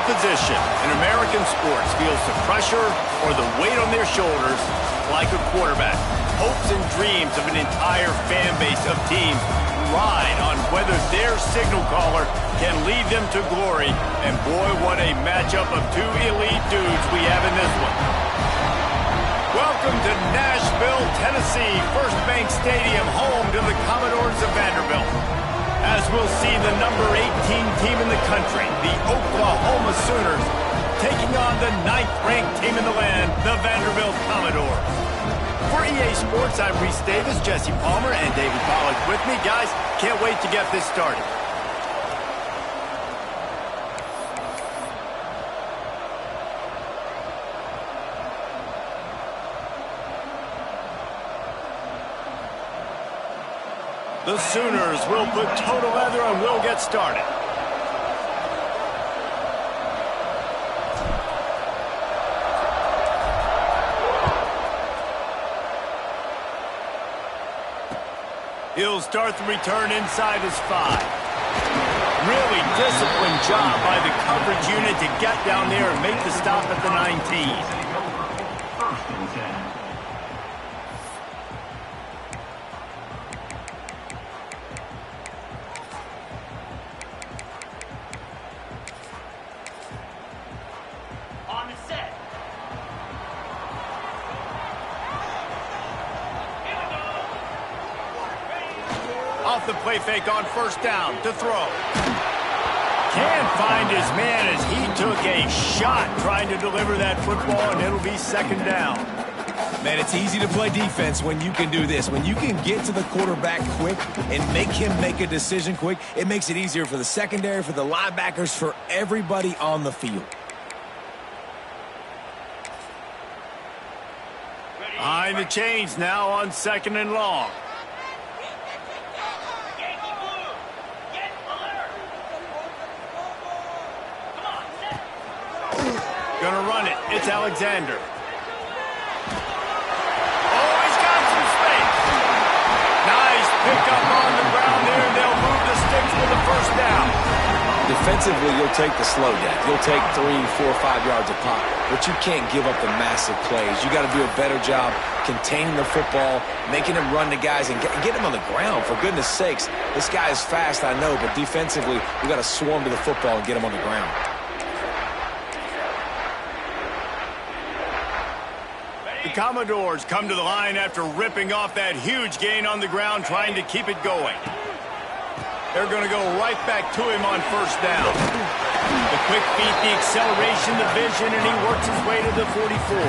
position in American sports feels the pressure or the weight on their shoulders like a quarterback. Hopes and dreams of an entire fan base of teams ride on whether their signal caller can lead them to glory. And boy, what a matchup of two elite dudes we have in this one. Welcome to Nashville, Tennessee, First Bank Stadium, home to the Commodores of Vanderbilt. As we'll see the number 18 team in the country, the Oklahoma Sooners, taking on the 9th-ranked team in the land, the Vanderbilt Commodores. For EA Sports, I'm Reese Davis, Jesse Palmer, and David Pollack with me. Guys, can't wait to get this started. The Sooners will put total leather and we'll get started. He'll start the return inside his 5. Really disciplined job by the coverage unit to get down there and make the stop at the 19. Off the play fake on first down to throw. Can't find his man as he took a shot trying to deliver that football, and it'll be second down. Man, it's easy to play defense when you can do this. When you can get to the quarterback quick and make him make a decision quick, it makes it easier for the secondary, for the linebackers, for everybody on the field. Behind the chains now on 2nd and long. Gonna run it. It's Alexander. Oh, he's got some space. Nice pickup on the ground there. They'll move the sticks for the first down. Defensively, you'll take the slow down. You'll take 3, 4, 5 yards a pop, but you can't give up the massive plays. You got to do a better job containing the football, making him run to guys, and get him on the ground. For goodness sakes, this guy is fast, I know, but defensively, we got to swarm to the football and get him on the ground. The Commodores come to the line after ripping off that huge gain on the ground, trying to keep it going. They're going to go right back to him on first down. The quick feet, the acceleration, the vision, and he works his way to the 44.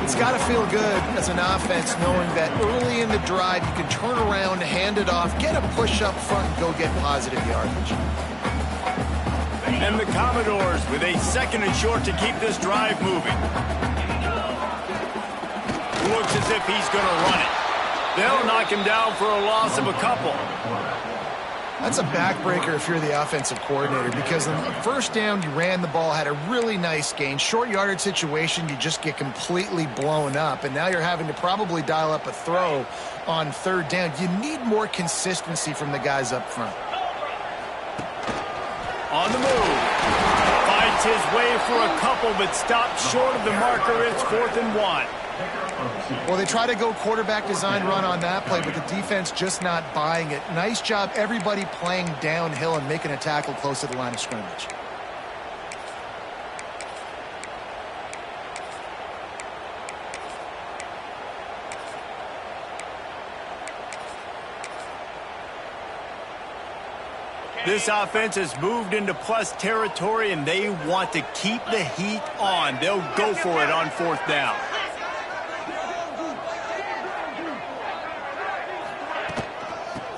It's got to feel good as an offense knowing that early in the drive you can turn around, hand it off, get a push up front, and go get positive yardage. And the Commodores with a 2nd and short to keep this drive moving. Looks as if he's going to run it. They'll knock him down for a loss of a couple. That's a backbreaker if you're the offensive coordinator, because on the first down you ran the ball, had a really nice gain. Short yardage situation, you just get completely blown up, and now you're having to probably dial up a throw on 3rd down. You need more consistency from the guys up front. On the move. Fights his way for a couple, but stops short of the marker. It's 4th and 1. Well, they try to go quarterback design run on that play, but the defense just not buying it. Nice job, everybody playing downhill and making a tackle close to the line of scrimmage. This offense has moved into plus territory, and they want to keep the heat on. They'll go for it on 4th down.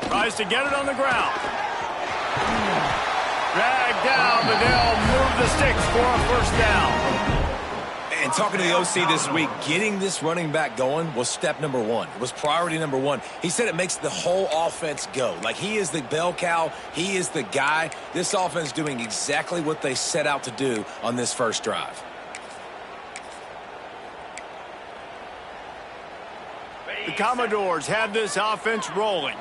Tries to get it on the ground. Dragged down, but they'll move the sticks for a first down. And talking to the OC this week, getting this running back going was step number 1. It was priority number 1. He said it makes the whole offense go. Like, he is the bell cow. He is the guy. This offense doing exactly what they set out to do on this first drive. The Commodores have this offense rolling.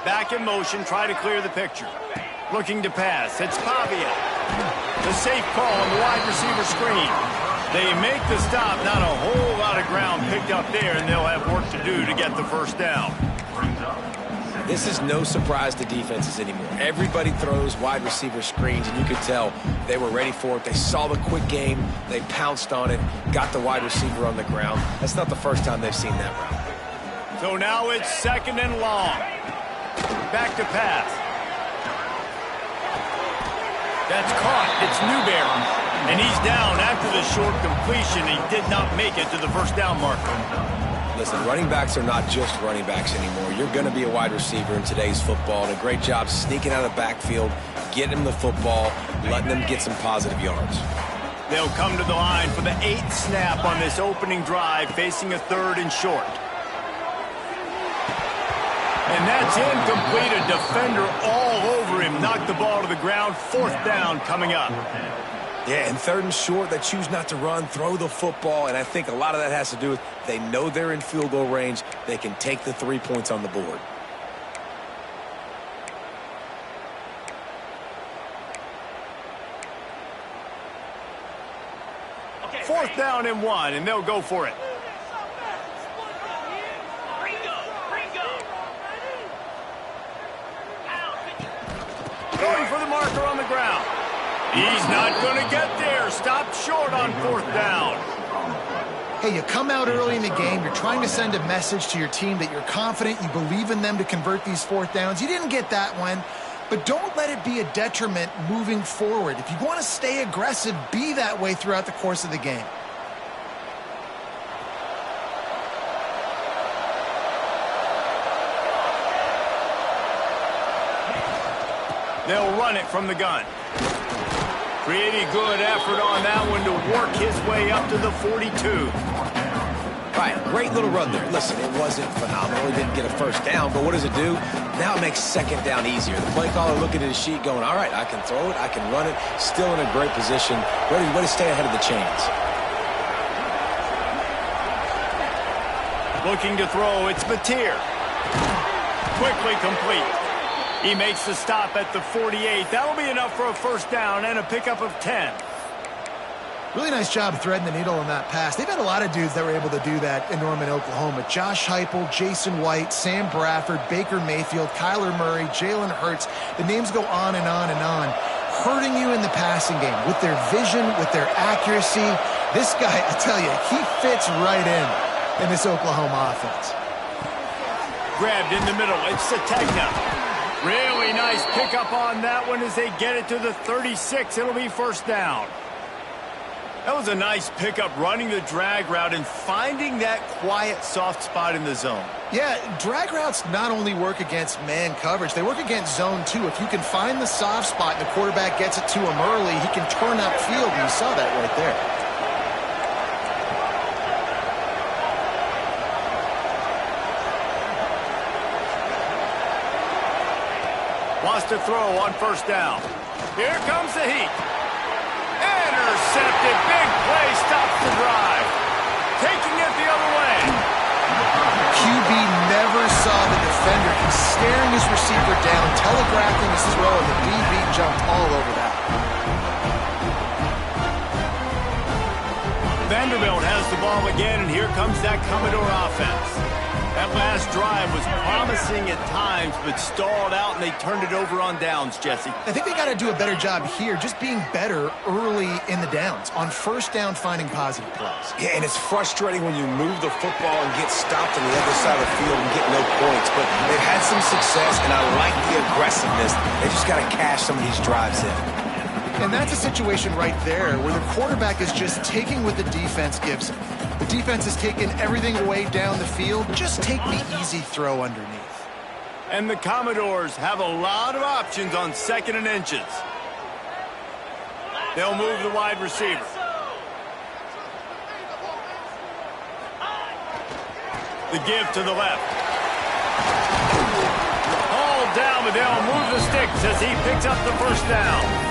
Back in motion, try to clear the picture. Looking to pass. It's Pavia. The safe call on the wide receiver screen. They make the stop. Not a whole lot of ground picked up there, and they'll have work to do to get the first down. This is no surprise to defenses anymore. Everybody throws wide receiver screens, and you could tell they were ready for it. They saw the quick game. They pounced on it, got the wide receiver on the ground. That's not the first time they've seen that route. So now it's 2nd and long. Back to pass. That's caught. It's Newberry. And he's down after the short completion. He did not make it to the first down marker. Listen, running backs are not just running backs anymore. You're going to be a wide receiver in today's football, and a great job sneaking out of the backfield, getting them the football, letting them get some positive yards. They'll come to the line for the 8th snap on this opening drive, facing a 3rd and short. And that's incomplete. A defender all over him. Knocked the ball to the ground. 4th down coming up. Yeah, and 3rd and short, they choose not to run, throw the football, and I think a lot of that has to do with they know they're in field goal range. They can take the 3 points on the board. Okay. 4th down and 1, and they'll go for it. Going for the marker on the ground. He's not going to get there. Stopped short on 4th down. Hey, you come out early in the game. You're trying to send a message to your team that you're confident. You believe in them to convert these 4th downs. You didn't get that one, but don't let it be a detriment moving forward. If you want to stay aggressive, be that way throughout the course of the game. They'll run it from the gun. Pretty good effort on that one to work his way up to the 42. All right, great little run there. Listen, it wasn't phenomenal. He didn't get a first down, but what does it do? Now it makes 2nd down easier. The play caller looking at his sheet going, all right, I can throw it, I can run it, still in a great position, ready to stay ahead of the chains. Looking to throw, it's Mateer. Quickly complete. He makes the stop at the 48. That'll be enough for a first down and a pickup of 10. Really nice job threading the needle on that pass. They've had a lot of dudes that were able to do that in Norman, Oklahoma. Josh Heupel, Jason White, Sam Bradford, Baker Mayfield, Kyler Murray, Jalen Hurts. The names go on and on and on. Hurting you in the passing game with their vision, with their accuracy. This guy, I tell you, he fits right in this Oklahoma offense. Grabbed in the middle. It's Sategna. Really nice pickup on that one as they get it to the 36. It'll be first down. That was a nice pickup, running the drag route and finding that quiet, soft spot in the zone. Yeah, drag routes not only work against man coverage, they work against zone too. If you can find the soft spot and the quarterback gets it to him early, he can turn upfield, and you saw that right there. Wants to throw on first down. Here comes the heat. Intercepted. Big play. Stops the drive. Taking it the other way. QB never saw the defender. He's staring his receiver down, telegraphing his throw, and the DB jumped all over that. Vanderbilt has the ball again, and here comes that Commodore offense. That last drive was promising at times, but stalled out, and they turned it over on downs, Jesse. I think they got to do a better job here, just being better early in the downs. On first down, finding positive plays. Yeah, and it's frustrating when you move the football and get stopped on the other side of the field and get no points. But they've had some success, and I like the aggressiveness. They just got to cash some of these drives in. And that's a situation right there where the quarterback is just taking what the defense gives him. The defense is taking everything away down the field. Just take the easy throw underneath. And the Commodores have a lot of options on 2nd and inches. They'll move the wide receiver. The give to the left. Hauled down, but they'll move the sticks as he picks up the first down.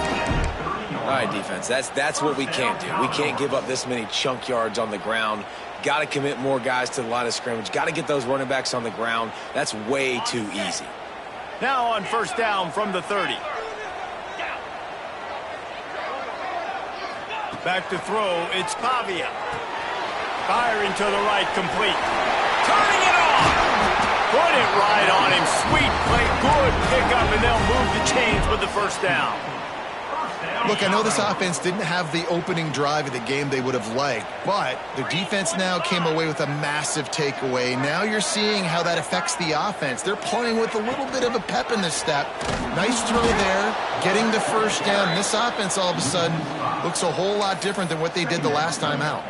All right, defense, that's what we can't do. We can't give up this many chunk yards on the ground. Got to commit more guys to the line of scrimmage. Got to get those running backs on the ground. That's way too easy. Now on first down from the 30. Back to throw, it's Pavia. Firing to the right, complete. Turning it on! Put it right on him. Sweet play, good pickup, and they'll move the chains with the first down. Look, I know this offense didn't have the opening drive of the game they would have liked, but their defense now came away with a massive takeaway. Now you're seeing how that affects the offense. They're playing with a little bit of a pep in the step. Nice throw there, getting the first down. This offense all of a sudden looks a whole lot different than what they did the last time out.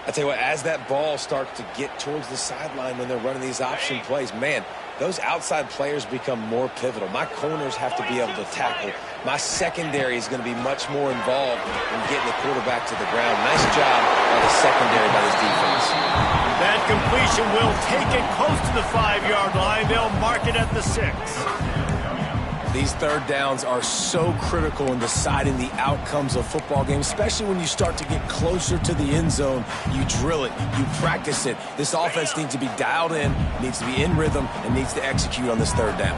I tell you what, as that ball starts to get towards the sideline when they're running these option plays, man, those outside players become more pivotal. My corners have to be able to tackle. My secondary is going to be much more involved in getting the quarterback to the ground. Nice job by the secondary by this defense. That completion will take it close to the 5-yard line. They'll mark it at the 6. These third downs are so critical in deciding the outcomes of football games, especially when you start to get closer to the end zone. You drill it, you practice it. This offense needs to be dialed in, needs to be in rhythm, and needs to execute on this third down.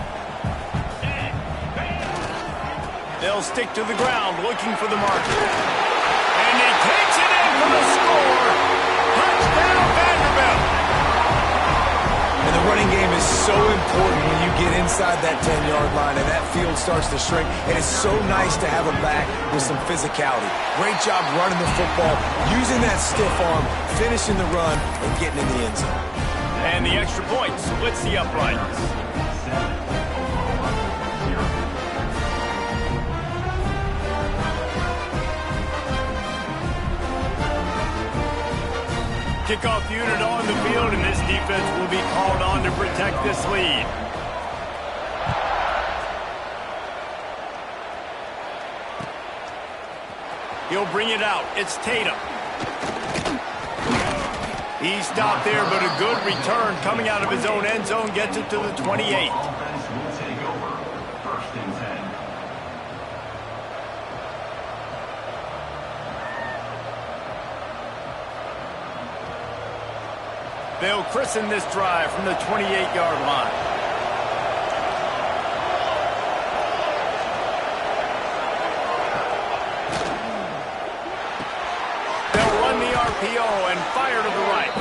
They'll stick to the ground looking for the marker. And he takes it in for the score. Touchdown, Vanderbilt. And the running game is so important when you get inside that 10-yard line and that field starts to shrink. And it's so nice to have a back with some physicality. Great job running the football, using that stiff arm, finishing the run, and getting in the end zone. And the extra point splits the uprights. Kickoff unit on the field, and this defense will be called on to protect this lead. He'll bring it out. It's Tatum. He stopped there, but a good return coming out of his own end zone gets it to the 28. They'll christen this drive from the 28-yard line. They'll run the RPO and fire to the right.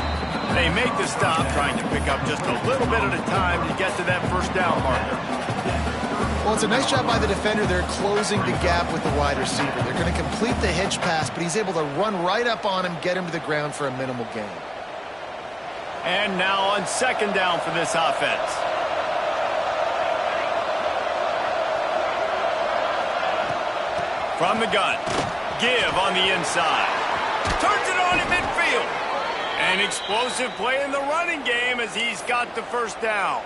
They make the stop, trying to pick up just a little bit at a time to get to that first down marker. Well, it's a nice job by the defender. They're closing the gap with the wide receiver. They're going to complete the hitch pass, but he's able to run right up on him, get him to the ground for a minimal gain. And now on second down for this offense. From the gun. Give on the inside. Turns it on in midfield. An explosive play in the running game as he's got the first down.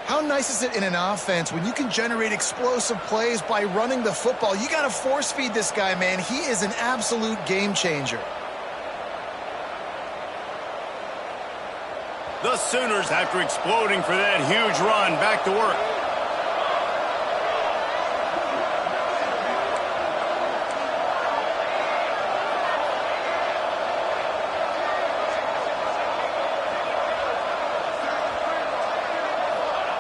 How nice is it in an offense when you can generate explosive plays by running the football? You got to force feed this guy, man. He is an absolute game changer. The Sooners, after exploding for that huge run, back to work.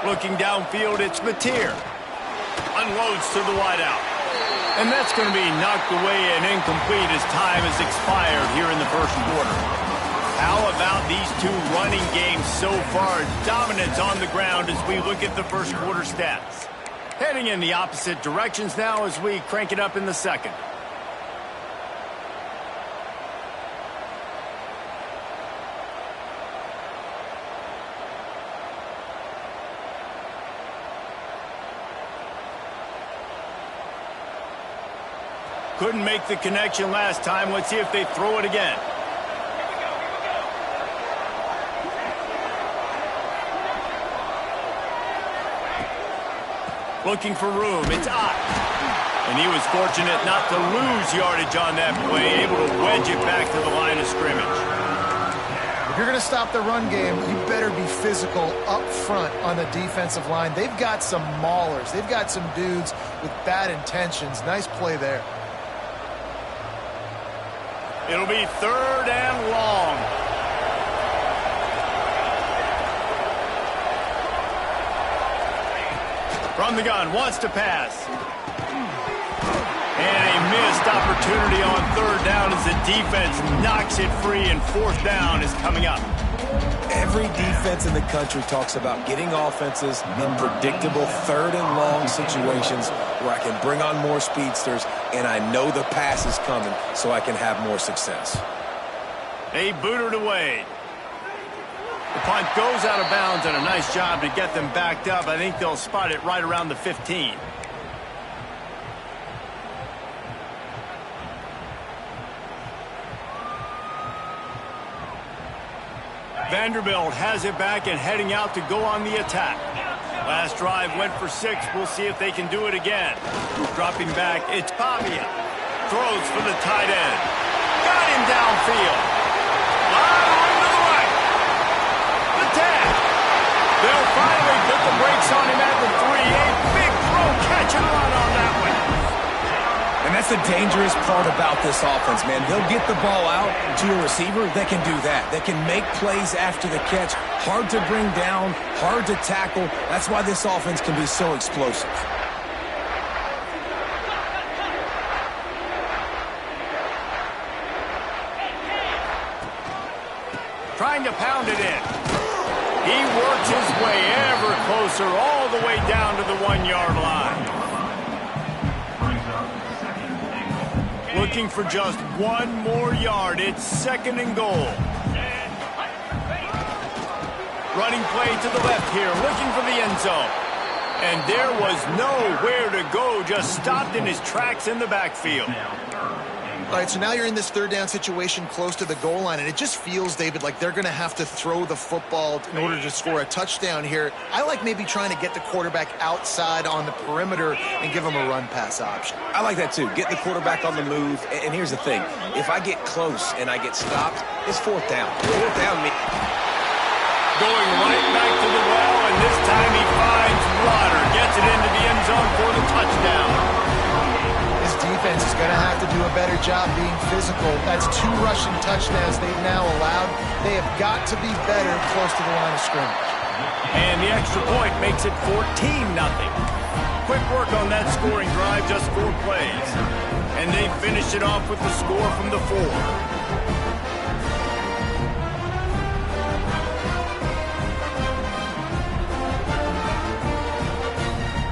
Looking downfield, it's Mateer. Unloads to the wideout. And that's going to be knocked away and incomplete as time has expired here in the first quarter. How about these two running games so far? Dominance on the ground as we look at the first quarter stats. Heading in the opposite directions now as we crank it up in the second. Couldn't make the connection last time. Let's see if they throw it again. Looking for room. It's Ott. And he was fortunate not to lose yardage on that play, able to wedge it back to the line of scrimmage. If you're going to stop the run game, you better be physical up front on the defensive line. They've got some maulers. They've got some dudes with bad intentions. Nice play there. It'll be third and long. From the gun, wants to pass. And a missed opportunity on third down as the defense knocks it free, and fourth down is coming up. Every defense in the country talks about getting offenses in predictable third and long situations where I can bring on more speedsters and I know the pass is coming so I can have more success. They boot it away. The punt goes out of bounds, and a nice job to get them backed up. I think they'll spot it right around the 15. Vanderbilt has it back and heading out to go on the attack. Last drive went for 6. We'll see if they can do it again. Dropping back, it's Pavia. Throws for the tight end. Got him downfield. Line to the right. The tag. They'll finally put the brakes on him at the 3. A big throw catch and run on that one. And that's the dangerous part about this offense, man. They'll get the ball out to a receiver. They can do that. They can make plays after the catch. Hard to bring down, hard to tackle. That's why this offense can be so explosive. Trying to pound it in. He works his way ever closer all the way down to the 1-yard line. Looking for just 1 more yard. It's 2nd and goal. Running play to the left here, looking for the end zone. And there was nowhere to go, just stopped in his tracks in the backfield. All right, so now you're in this third down situation close to the goal line, and it just feels, David, like they're going to have to throw the football in order to score a touchdown here. I like maybe trying to get the quarterback outside on the perimeter and give him a run-pass option. I like that too. Get the quarterback on the move. And here's the thing. If I get close and I get stopped, it's 4th down. 4th down me. Going right back to the well, and this time he finds Rodder. Gets it into the end zone for the touchdown. This defense is going to have to do a better job being physical. That's 2 rushing touchdowns they've now allowed. They have got to be better close to the line of scrimmage. And the extra point makes it 14-0. Quick work on that scoring drive, just 4 plays. And they finish it off with the score from the 4.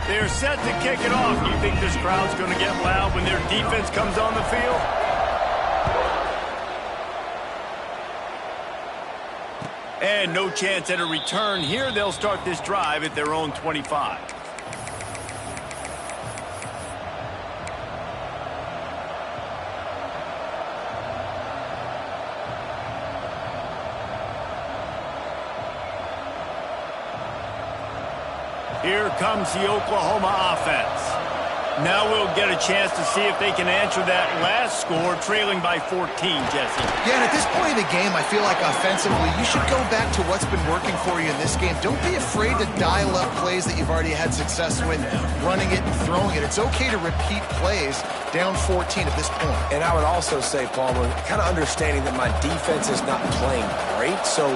They're set to kick it off. Do you think this crowd's going to get loud when their defense comes on the field? And no chance at a return here. They'll start this drive at their own 25. Here comes the Oklahoma offense. Now we'll get a chance to see if they can answer that last score, trailing by 14, Jesse. Yeah, and at this point of the game, I feel like offensively, you should go back to what's been working for you in this game. Don't be afraid to dial up plays that you've already had success with, running it and throwing it. It's okay to repeat plays down 14 at this point. And I would also say, Palmer, kind of understanding that my defense is not playing great, so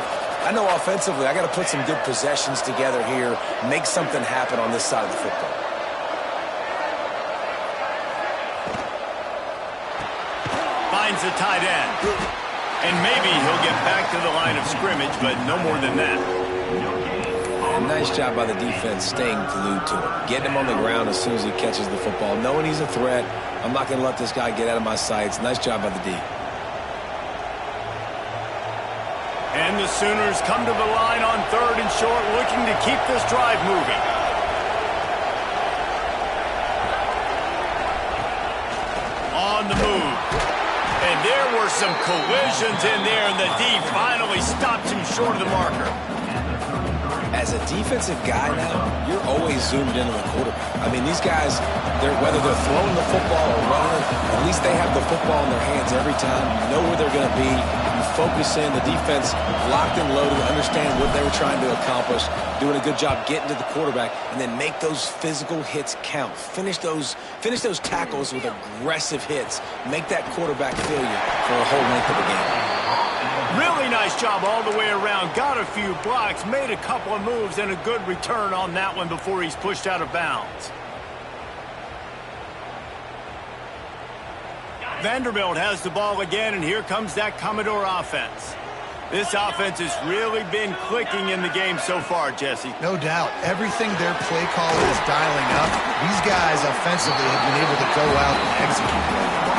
I know offensively I got to put some good possessions together here, make something happen on this side of the football. Finds the tight end. And maybe he'll get back to the line of scrimmage, but no more than that. And nice job by the defense staying glued to him. Getting him on the ground as soon as he catches the football. Knowing he's a threat, I'm not going to let this guy get out of my sights. Nice job by the D. And the Sooners come to the line on 3rd and short, looking to keep this drive moving. On the move. And there were some collisions in there, and the D finally stops him short of the marker. As a defensive guy now, you're always zoomed in on the quarterback. I mean, these guys, whether they're throwing the football or running, at least they have the football in their hands every time. You know where they're going to be. You focus in. The defense locked and loaded, understand what they were trying to accomplish, doing a good job getting to the quarterback, and then make those physical hits count. Finish those tackles with aggressive hits. Make that quarterback feel you for a whole length of the game. Really nice job all the way around. Got a few blocks, made a couple of moves, and a good return on that one before he's pushed out of bounds. Vanderbilt has the ball again, and here comes that Commodore offense. This offense has really been clicking in the game so far, Jesse. No doubt. Everything their play caller is dialing up, these guys offensively have been able to go out and execute.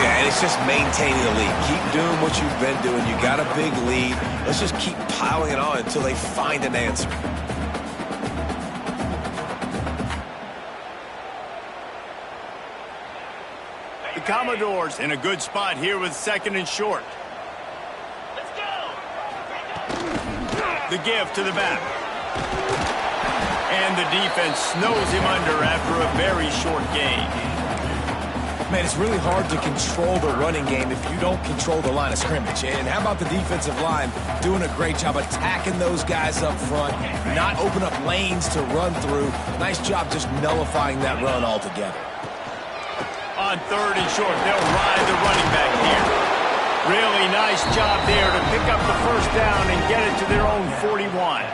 Yeah, and it's just maintaining the lead. Keep doing what you've been doing. You got a big lead. Let's just keep piling it on until they find an answer. The Commodores in a good spot here with 2nd and short. The give to the back. And the defense snows him under after a very short gain. Man, it's really hard to control the running game if you don't control the line of scrimmage. And how about the defensive line doing a great job attacking those guys up front, not open up lanes to run through. Nice job just nullifying that run altogether. On 3rd and short, they'll ride the running back here. Really nice job there to pick up the first down and get it to their own 41.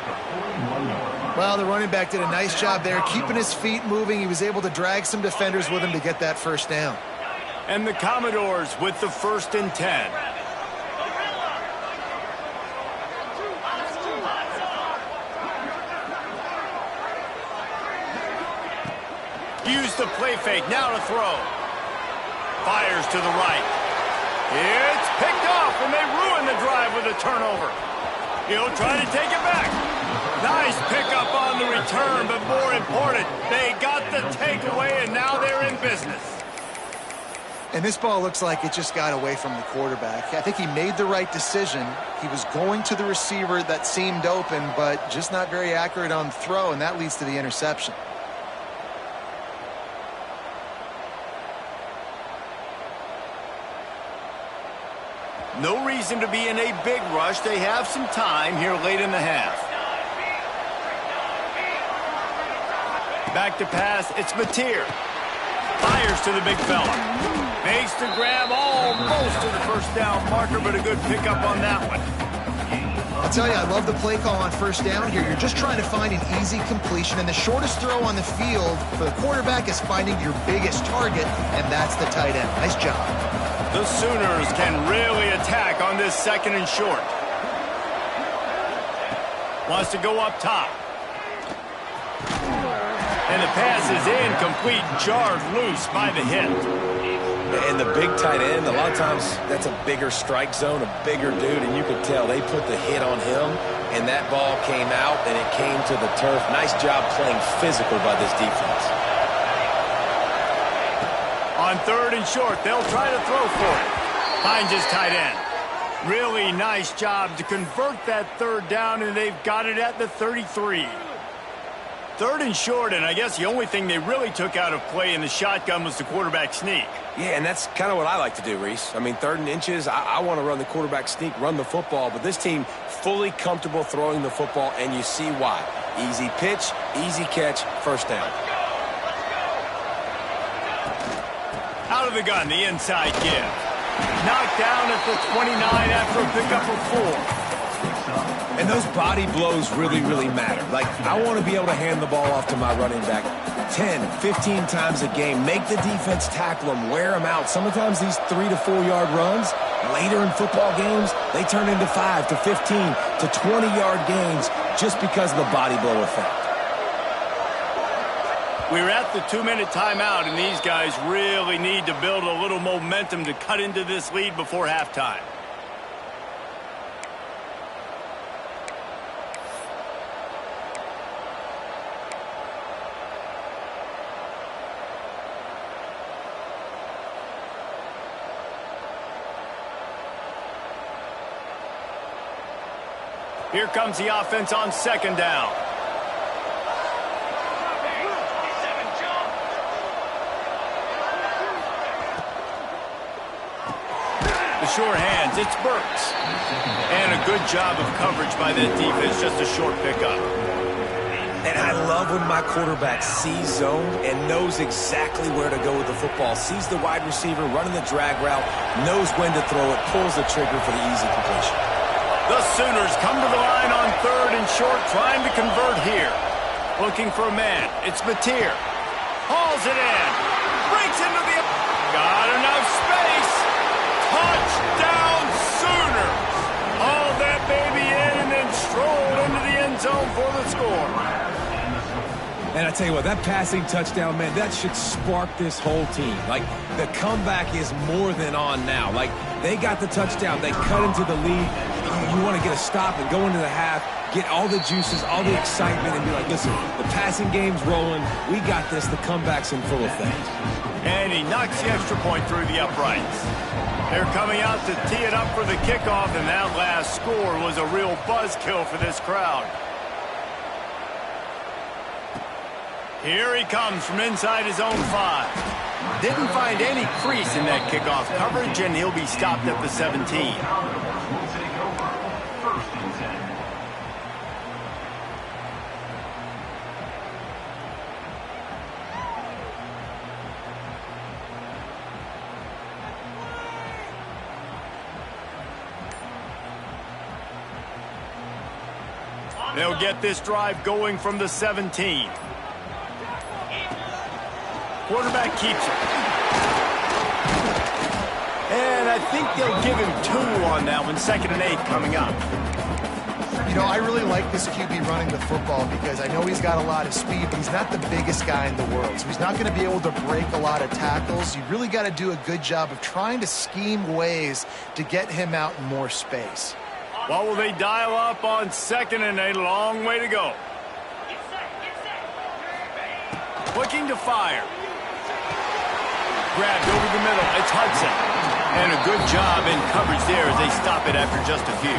Well, the running back did a nice job there, keeping his feet moving. He was able to drag some defenders with him to get that first down. And the Commodores with the 1st and 10. Use the play fake, now to throw. Fires to the right. It's picked off, and they ruin the drive with a turnover. He'll try to take it back. Nice pickup on the return, but more important, they got the takeaway, and now they're in business. And this ball looks like it just got away from the quarterback. I think he made the right decision. He was going to the receiver that seemed open, but just not very accurate on the throw, and that leads to the interception. No reason to be in a big rush. They have some time here late in the half. Back to pass, it's Mateer. Fires to the big fella. Makes the grab almost to the first down marker, but a good pickup on that one. I'll tell you, I love the play call on first down here. You're just trying to find an easy completion, and the shortest throw on the field for the quarterback is finding your biggest target, and that's the tight end. Nice job. The Sooners can really attack on this 2nd and short. Wants to go up top. And the pass is incomplete, jarred loose by the hit. And the big tight end, a lot of times that's a bigger strike zone, a bigger dude, and you could tell they put the hit on him, and that ball came out, and it came to the turf. Nice job playing physical by this defense. On 3rd and short, they'll try to throw for it. Finds his tight end. Really nice job to convert that 3rd down, and they've got it at the 33. 3rd and short, and I guess the only thing they really took out of play in the shotgun was the quarterback sneak. Yeah, and that's kind of what I like to do, Reese. I mean, 3rd and inches, I want to run the quarterback sneak, run the football, but this team fully comfortable throwing the football, and you see why. Easy pitch, easy catch, first down. Out of the gun, the inside give. Knocked down at the 29 after a pickup of 4. And those body blows really, really matter. Like, I want to be able to hand the ball off to my running back 10, 15 times a game. Make the defense tackle them, wear them out. Sometimes these 3 to 4 yard runs, later in football games, they turn into 5 to 15 to 20 yard gains just because of the body blow effect. We're at the 2-minute timeout, and these guys really need to build a little momentum to cut into this lead before halftime. Here comes the offense on 2nd down. The short hands, it's Burks. And a good job of coverage by that defense, just a short pickup. And I love when my quarterback sees zone and knows exactly where to go with the football. Sees the wide receiver running the drag route, knows when to throw it, pulls the trigger for the easy completion. The Sooners come to the line on 3rd and short, trying to convert here. Looking for a man. It's Mateer. Hauls it in. Breaks into the... Got enough space. zone for the score. And I tell you what, that passing touchdown, man, that should spark this whole team. Like, the comeback is more than on now. Like, they got the touchdown. They cut into the lead. You want to get a stop and go into the half, get all the juices, all the excitement, and be like, listen, the passing game's rolling. We got this. The comeback's in full effect. And he knocks the extra point through the uprights. They're coming out to tee it up for the kickoff, and that last score was a real buzzkill for this crowd. Here he comes from inside his own 5. Didn't find any crease in that kickoff coverage, and he'll be stopped at the 17. They'll get this drive going from the 17. Quarterback keeps it. And I think they'll give him 2 on that one. 2nd and 8 coming up. You know, I really like this QB running the football because I know he's got a lot of speed, but he's not the biggest guy in the world. So he's not going to be able to break a lot of tackles. You really got to do a good job of trying to scheme ways to get him out in more space. What will they dial up on 2nd and 8? Long way to go. Looking to fire. Grabbed over the middle. It's Hudson. And a good job in coverage there as they stop it after just a few.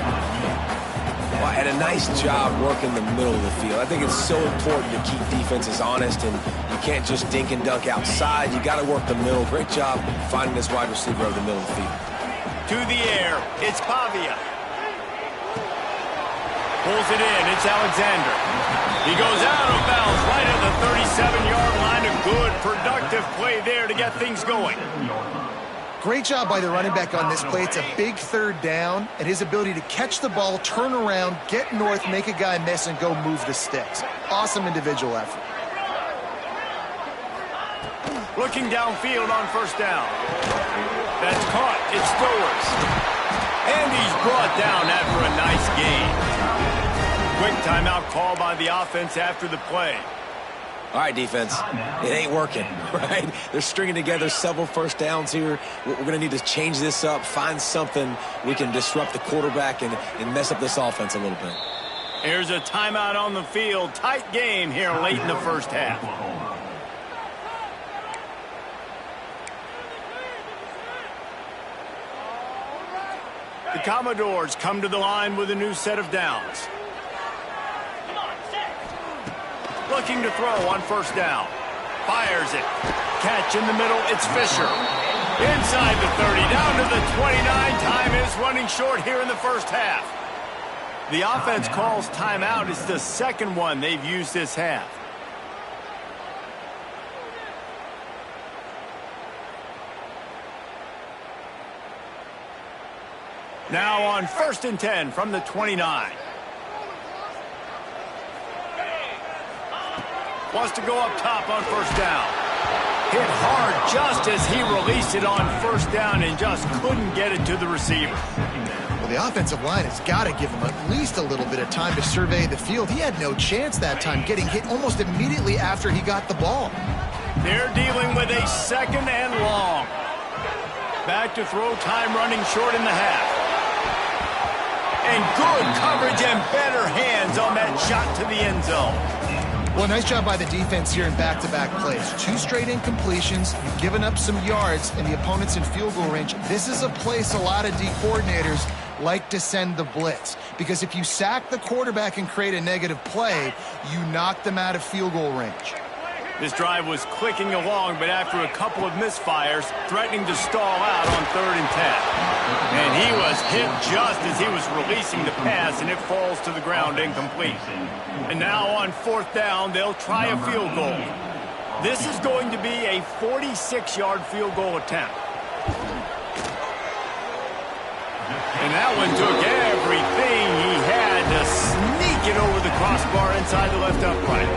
Well, and a nice job working the middle of the field. I think it's so important to keep defenses honest, and you can't just dink and dunk outside. You got to work the middle. Great job finding this wide receiver over the middle of the field. To the air. It's Pavia. Pulls it in. It's Alexander. He goes out of bounds right at the 37-yard line. A good, productive play there to get things going. Great job by the running back on this play. It's a big 3rd down, and his ability to catch the ball, turn around, get north, make a guy miss, and go move the sticks. Awesome individual effort. Looking downfield on 1st down. That's caught. It's Stowers. And he's brought down after a nice gain. Quick timeout call by the offense after the play. All right, defense, it ain't working, right? They're stringing together several 1st downs here. We're going to need to change this up, find something we can disrupt the quarterback and mess up this offense a little bit. Here's a timeout on the field. Tight game here late in the 1st half. The Commodores come to the line with a new set of downs. Looking to throw on 1st down. Fires it. Catch in the middle. It's Fisher. Inside the 30. Down to the 29. Time is running short here in the 1st half. The offense calls timeout. It's the 2nd one they've used this half. Now on 1st and 10 from the 29. Wants to go up top on 1st down. Hit hard just as he released it on 1st down and just couldn't get it to the receiver. Well, the offensive line has got to give him at least a little bit of time to survey the field. He had no chance that time, getting hit almost immediately after he got the ball. They're dealing with a 2nd and long. Back to throw, time running short in the half. And good coverage and better hands on that shot to the end zone. Well, nice job by the defense here in back-to-back plays. 2 straight incompletions, you've given up some yards, and the opponent's in field goal range. This is a place a lot of D coordinators like to send the blitz, because if you sack the quarterback and create a negative play, you knock them out of field goal range. This drive was clicking along, but after a couple of misfires, threatening to stall out on 3rd and 10. And he was hit just as he was releasing the pass, and it falls to the ground incomplete. And now on 4th down, they'll try a field goal. This is going to be a 46-yard field goal attempt. And that one took everything he had to sneak it over the crossbar inside the left upright.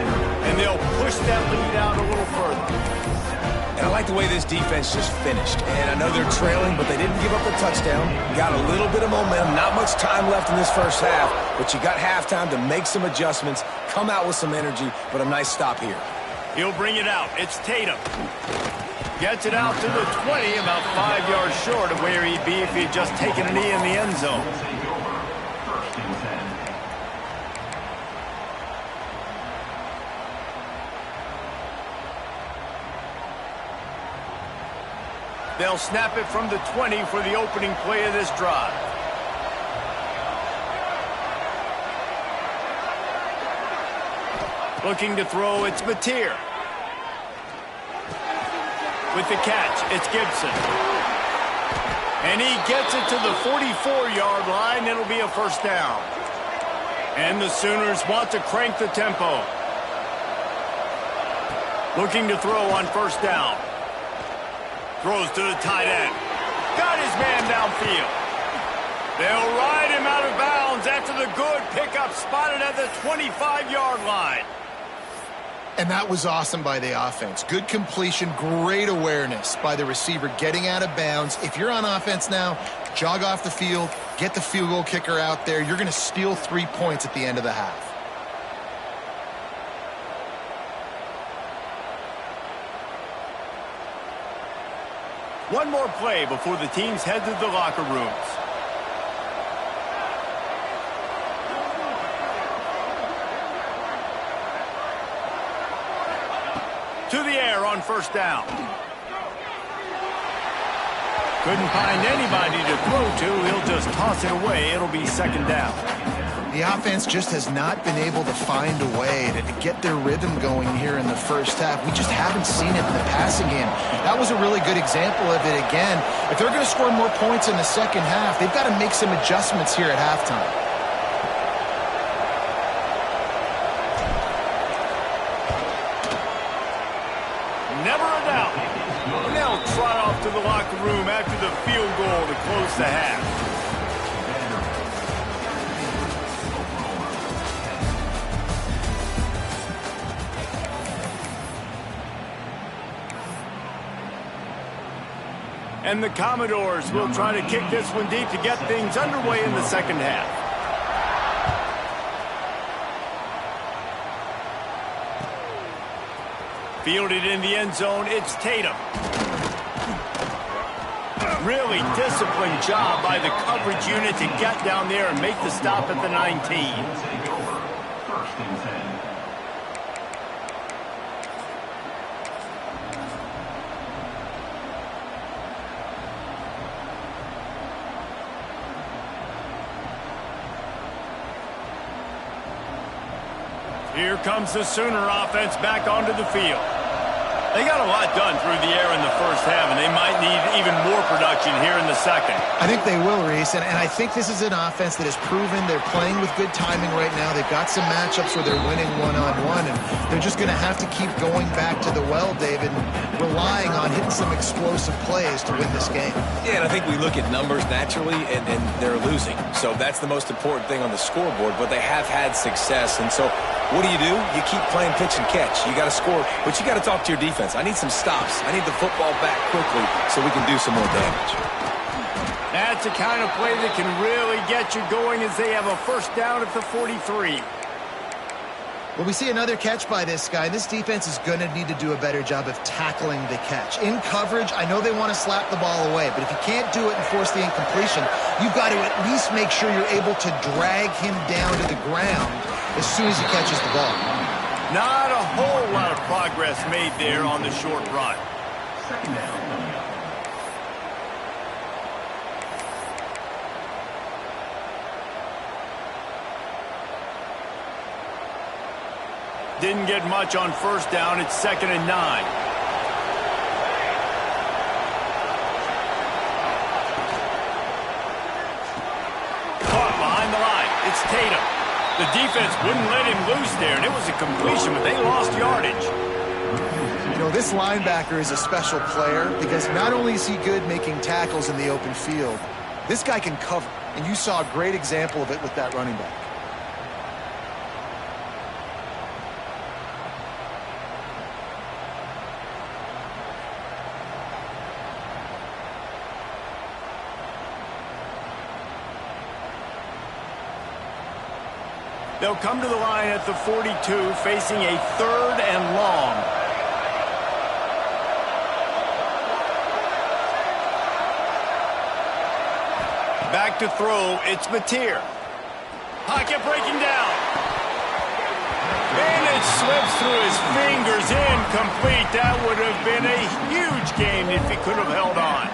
And they'll push that lead out a little further. And I like the way this defense just finished. And I know they're trailing, but they didn't give up a touchdown. Got a little bit of momentum. Not much time left in this first half, but you got halftime to make some adjustments, come out with some energy, but a nice stop here. He'll bring it out. It's Tatum. Gets it out to the 20, about 5 yards short of where he'd be if he had just taken a knee in the end zone. They'll snap it from the 20 for the opening play of this drive. Looking to throw, it's Mateer. With the catch, it's Gibson. And he gets it to the 44-yard line. It'll be a first down. And the Sooners want to crank the tempo. Looking to throw on first down. Throws to the tight end. Got his man downfield. They'll ride him out of bounds after the good pickup spotted at the 25-yard line. And that was awesome by the offense. Good completion, great awareness by the receiver getting out of bounds. If you're on offense now, jog off the field, get the field goal kicker out there. You're going to steal 3 points at the end of the half. One more play before the teams head to the locker rooms. To the air on first down. Couldn't find anybody to throw to. He'll just toss it away. It'll be second down. The offense just has not been able to find a way to get their rhythm going here in the first half. We just haven't seen it in the passing game. That was a really good example of it again. If they're going to score more points in the second half, they've got to make some adjustments here at halftime. Never a doubt. And they'll trot off to the locker room after the field goal to close the half. And the Commodores will try to kick this one deep to get things underway in the second half. Fielded in the end zone, it's Tatum. Really disciplined job by the coverage unit to get down there and make the stop at the 19. Here comes the Sooner offense back onto the field. They got a lot done through the air in the first half, and they might need even more production here in the second. I think they will, Reese, and I think this is an offense that has proven they're playing with good timing right now. They've got some matchups where they're winning one-on-one, and they're just going to have to keep going back to the well, David, and relying on hitting some explosive plays to win this game. Yeah, and I think we look at numbers naturally, and they're losing. So that's the most important thing on the scoreboard, but they have had success, and so what do? You keep playing pitch and catch. You got to score, but you got to talk to your defense. I need some stops. I need the football back quickly so we can do some more damage. That's the kind of play that can really get you going as they have a first down at the 43. Well, we see another catch by this guy. This defense is going to need to do a better job of tackling the catch. In coverage, I know they want to slap the ball away, but if you can't do it and force the incompletion, you've got to at least make sure you're able to drag him down to the ground as soon as he catches the ball. Not a whole lot of progress made there on the short run. Second down. Didn't get much on first down. It's 2nd and 9. Caught behind the line. It's Tatum. The defense wouldn't let him loose there, and it was a completion, but they lost yardage. You know, this linebacker is a special player because not only is he good making tackles in the open field, this guy can cover, and you saw a great example of it with that running back. They'll come to the line at the 42, facing a 3rd and long. Back to throw, it's Mateer. Pocket breaking down. And it slips through his fingers, incomplete. That would have been a huge gain if he could have held on.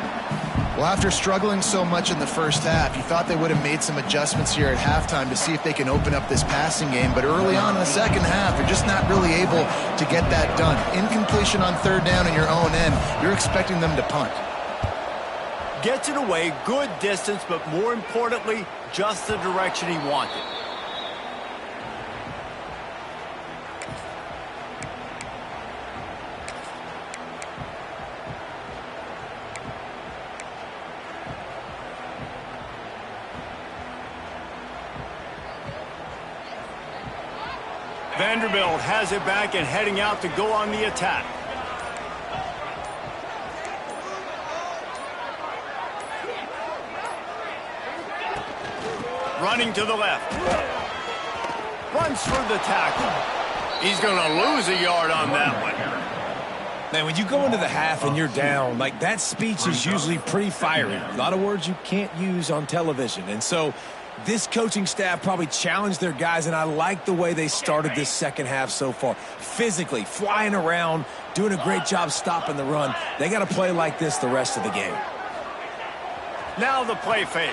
Well, after struggling so much in the first half, you thought they would have made some adjustments here at halftime to see if they can open up this passing game. But early on in the second half, they're just not really able to get that done. Incompletion on 3rd down in your own end, you're expecting them to punt. Gets it away, good distance, but more importantly, just the direction he wanted. Vanderbilt has it back and heading out to go on the attack. Running to the left. Runs for the tackle. He's going to lose a yard on that one. Man, when you go into the half and you're down, like, that speech is usually pretty fiery. A lot of words you can't use on television. And so this coaching staff probably challenged their guys, and I like the way they started this second half so far. Physically, flying around, doing a great job stopping the run. They got to play like this the rest of the game. Now the play fake.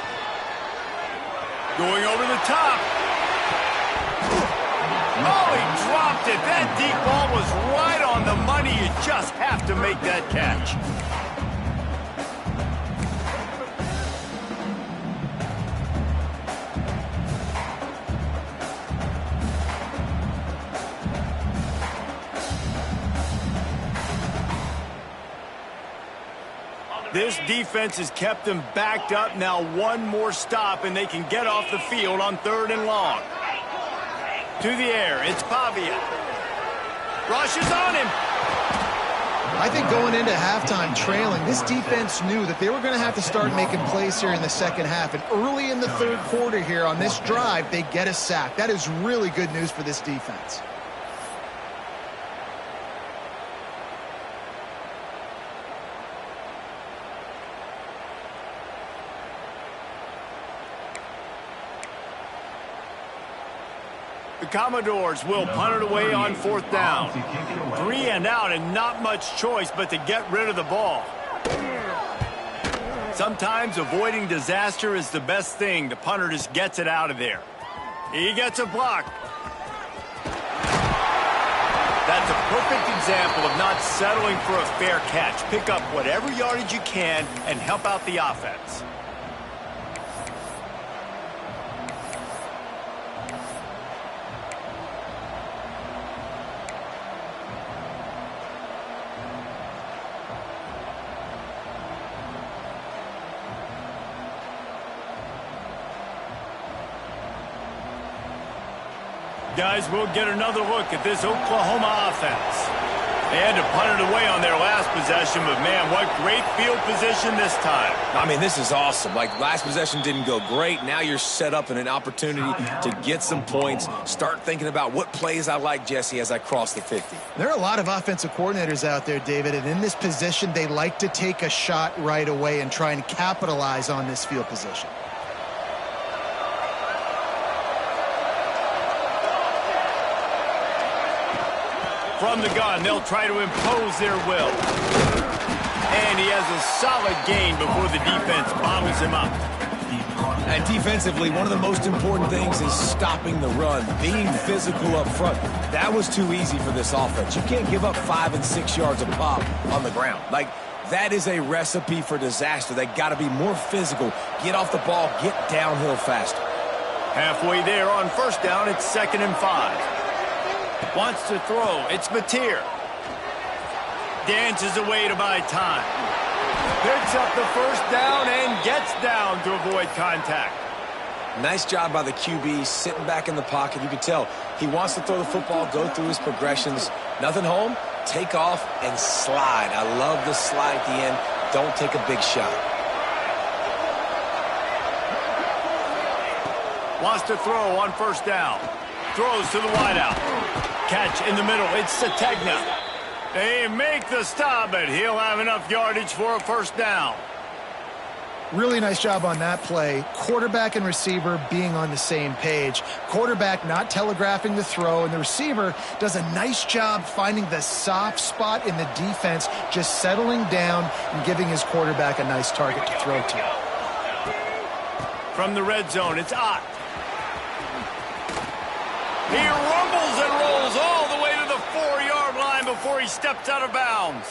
Going over the top. Oh, he dropped it. That deep ball was right on the money. You just have to make that catch. This defense has kept them backed up. Now one more stop, and they can get off the field on 3rd and long. To the air, it's Pavia. Rushes on him. I think going into halftime trailing, this defense knew that they were going to have to start making plays here in the second half. And early in the 3rd quarter here on this drive, they get a sack. That is really good news for this defense. The Commodores will punt it away on 4th down. 3 and out, and not much choice but to get rid of the ball. Sometimes avoiding disaster is the best thing. The punter just gets it out of there. He gets a block. That's a perfect example of not settling for a fair catch. Pick up whatever yardage you can and help out the offense. Guys, we'll get another look at this Oklahoma offense. They had to punt it away on their last possession, but man, what great field position this time. I mean, this is awesome. Like, last possession didn't go great. Now you're set up in an opportunity to get some points. Start thinking about what plays I like, Jesse, as I cross the 50. There are a lot of offensive coordinators out there, David, and in this position, they like to take a shot right away and try and capitalize on this field position. From the gun, they'll try to impose their will. And he has a solid gain before the defense bottles him up. And defensively, one of the most important things is stopping the run, being physical up front. That was too easy for this offense. You can't give up 5 and 6 yards a pop on the ground. Like, that is a recipe for disaster. They got to be more physical, get off the ball, get downhill faster. Halfway there on 1st down, it's 2nd and 5. Wants to throw. It's Mateer. Dances away to buy time. Picks up the 1st down and gets down to avoid contact. Nice job by the QB, sitting back in the pocket. You can tell he wants to throw the football, go through his progressions. Nothing home, take off, and slide. I love the slide at the end. Don't take a big shot. Wants to throw on 1st down. throws to the wideout. Catch in the middle. It's Sategna. They make the stop, but he'll have enough yardage for a first down. Really nice job on that play. Quarterback and receiver being on the same page. Quarterback not telegraphing the throw, and the receiver does a nice job finding the soft spot in the defense, just settling down and giving his quarterback a nice target to throw to. From the red zone, it's Ott. He rumbles and rolls all the way to the 4-yard line before he steps out of bounds.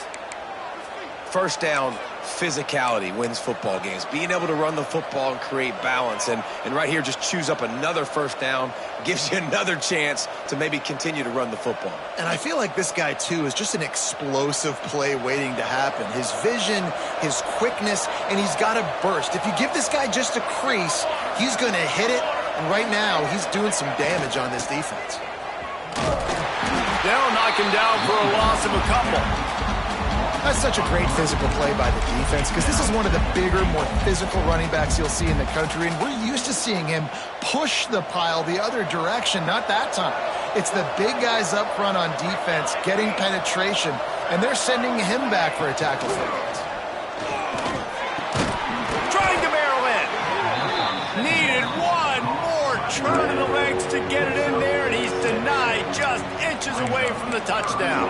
First down, physicality wins football games. Being able to run the football and create balance. And right here, just choose up another first down, gives you another chance to maybe continue to run the football. And I feel like this guy, too, is just an explosive play waiting to happen. His vision, his quickness, and he's got a burst. If you give this guy just a crease, he's going to hit it. And right now, he's doing some damage on this defense. They'll knock him down for a loss of a couple. That's such a great physical play by the defense because this is one of the bigger, more physical running backs you'll see in the country, and we're used to seeing him push the pile the other direction. Not that time. It's the big guys up front on defense getting penetration, and they're sending him back for a tackle for loss. Trying to barrel in. Needed one more turn of the legs to get it in there, and he's denied just inches away from the touchdown.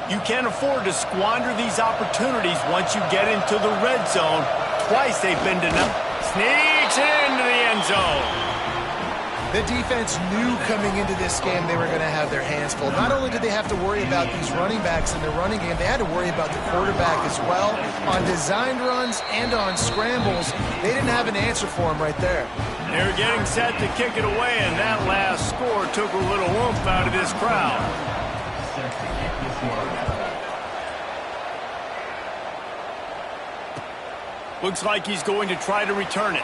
You can't afford to squander these opportunities once you get into the red zone. Twice they've been denied. Sneaks it into the end zone. The defense knew coming into this game they were going to have their hands full. Not only did they have to worry about these running backs in the running game, they had to worry about the quarterback as well. On designed runs and on scrambles, they didn't have an answer for him right there. They're getting set to kick it away, and that last score took a little oomph out of this crowd. Looks like he's going to try to return it.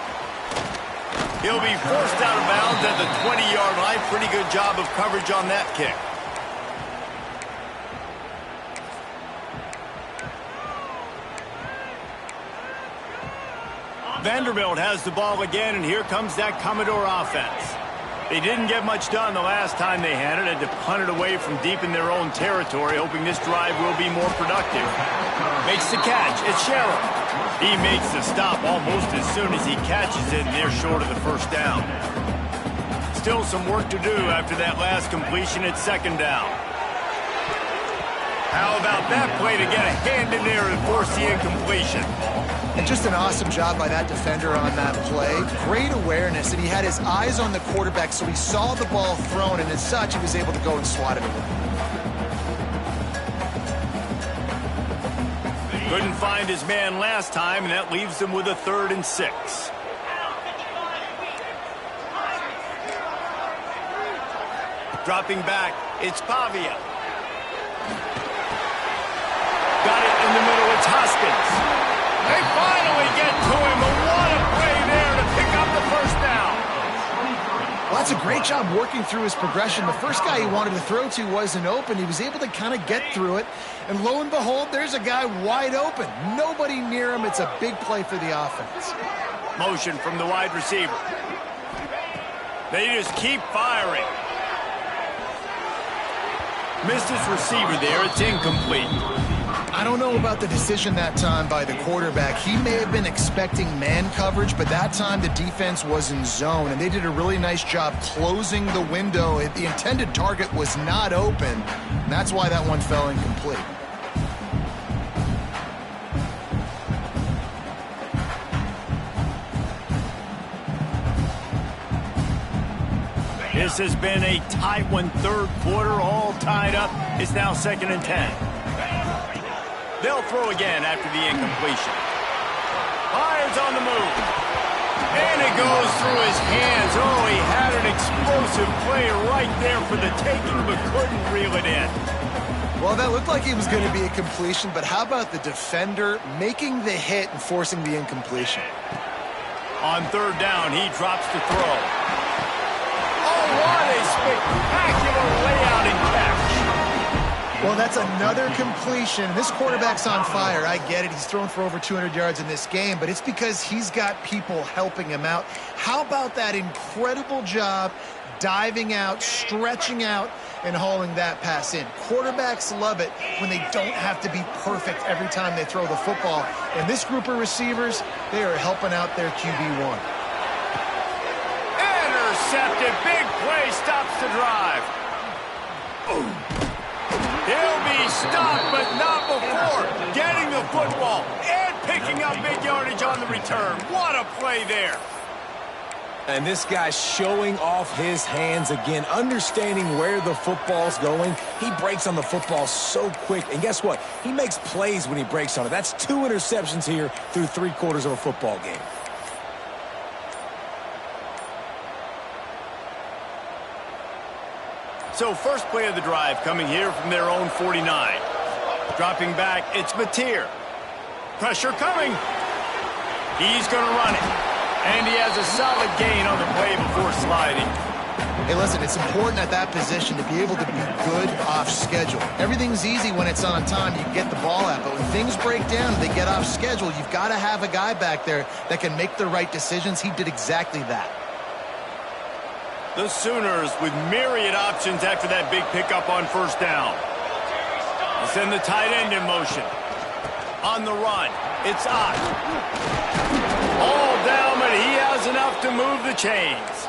He'll be forced out of bounds at the 20-yard line. Pretty good job of coverage on that kick. Vanderbilt has the ball again, and here comes that Commodore offense. They didn't get much done the last time they had it. Had to punt it away from deep in their own territory, hoping this drive will be more productive. Makes the catch. It's Sherrill. He makes the stop almost as soon as he catches it, and they're short of the first down. Still some work to do after that last completion at second down. How about that play to get a hand in there and force the incompletion? And just an awesome job by that defender on that play. Great awareness, and he had his eyes on the quarterback, so he saw the ball thrown, and as such, he was able to go and swat it away. Couldn't find his man last time, and that leaves him with a 3rd and 6. Dropping back, it's Pavia. Got it in the middle, it's Hoskins. They finally get to him, but what a play there to pick up the first down. Well, that's a great job working through his progression. The first guy he wanted to throw to wasn't open. He was able to kind of get through it, and lo and behold, there's a guy wide open. Nobody near him. It's a big play for the offense. Motion from the wide receiver. They just keep firing. Missed his receiver there. It's incomplete. I don't know about the decision that time by the quarterback. He may have been expecting man coverage, but that time the defense was in zone, and they did a really nice job closing the window. The intended target was not open, and that's why that one fell incomplete. This has been a tight one, third quarter, all tied up. It's now 2nd and 10. They'll throw again after the incompletion. Fires on the move. And it goes through his hands. Oh, he had an explosive play right there for the taking, but couldn't reel it in. Well, that looked like it was going to be a completion, but how about the defender making the hit and forcing the incompletion? On 3rd down, he drops to throw. Oh, what a spectacular layout and catch. Well, that's another completion. This quarterback's on fire. I get it. He's thrown for over 200 yards in this game, but it's because he's got people helping him out. How about that incredible job diving out, stretching out, and hauling that pass in? Quarterbacks love it when they don't have to be perfect every time they throw the football. And this group of receivers, they are helping out their QB1. Intercepted. Big play stops the drive. Ooh. He'll be stopped, but not before getting the football and picking up big yardage on the return. What a play there. And this guy's showing off his hands again, understanding where the football's going. He breaks on the football so quick. And guess what? He makes plays when he breaks on it. That's 2 interceptions here through 3/4 of a football game. So first play of the drive coming here from their own 49. Dropping back, it's Mateer. Pressure coming. He's going to run it. And he has a solid gain on the play before sliding. Hey, listen, it's important at that position to be able to be good off schedule. Everything's easy when it's on time. You get the ball out. But when things break down and they get off schedule, you've got to have a guy back there that can make the right decisions. He did exactly that. The Sooners with myriad options after that big pickup on first down. They send the tight end in motion. On the run, it's Ott. All down, but he has enough to move the chains.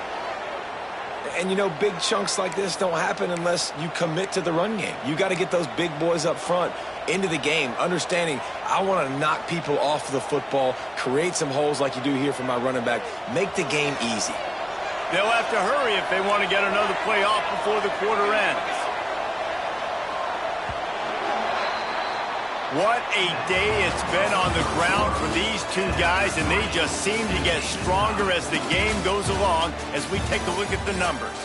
And, you know, big chunks like this don't happen unless you commit to the run game. You got to get those big boys up front into the game, understanding I want to knock people off the football, create some holes like you do here for my running back, make the game easy. They'll have to hurry if they want to get another play off before the quarter ends. What a day it's been on the ground for these two guys, and they just seem to get stronger as the game goes along as we take a look at the numbers.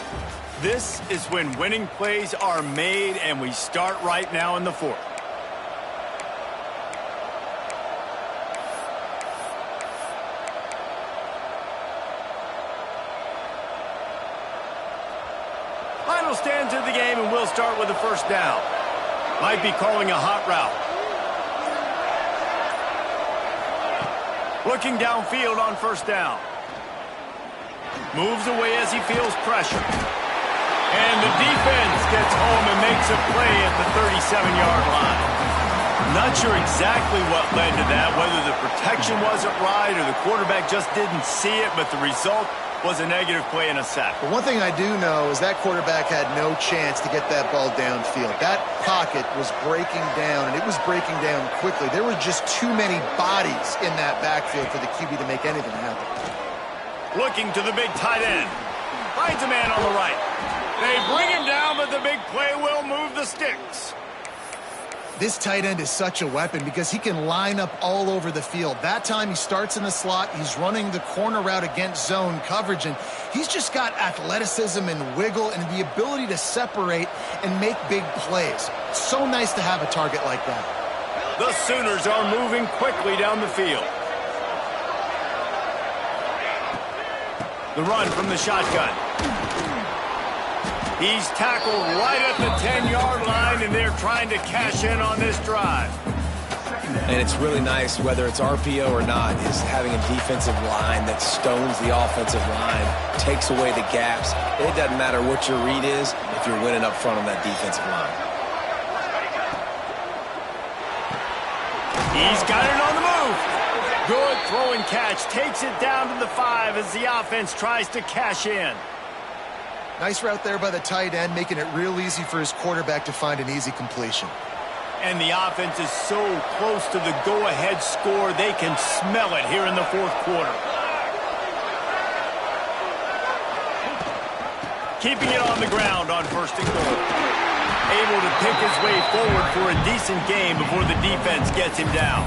This is when winning plays are made, and we start right now in the fourth. Final stands of the game, and we'll start with the first down. Might be calling a hot route. Looking downfield on first down. Moves away as he feels pressure. And the defense gets home and makes a play at the 37-yard line. Not sure exactly what led to that, whether the protection wasn't right or the quarterback just didn't see it, but the result was a negative play and a sack. But one thing I do know is that quarterback had no chance to get that ball downfield. That pocket was breaking down, and it was breaking down quickly. There were just too many bodies in that backfield for the QB to make anything happen. Looking to the big tight end. Finds a man on the right. They bring him down, but the big play will move the sticks. This tight end is such a weapon because he can line up all over the field. That time he starts in the slot, he's running the corner route against zone coverage, and he's just got athleticism and wiggle and the ability to separate and make big plays. It's so nice to have a target like that. The Sooners are moving quickly down the field. The run from the shotgun. He's tackled right at the 10-yard line, and they're trying to cash in on this drive. And it's really nice, whether it's RPO or not, is having a defensive line that stones the offensive line, takes away the gaps. It doesn't matter what your read is if you're winning up front on that defensive line. He's got it on the move. Good throw and catch. Takes it down to the 5 as the offense tries to cash in. Nice route there by the tight end, making it real easy for his quarterback to find an easy completion. And the offense is so close to the go-ahead score, they can smell it here in the fourth quarter. Keeping it on the ground on first and goal. Able to pick his way forward for a decent game before the defense gets him down.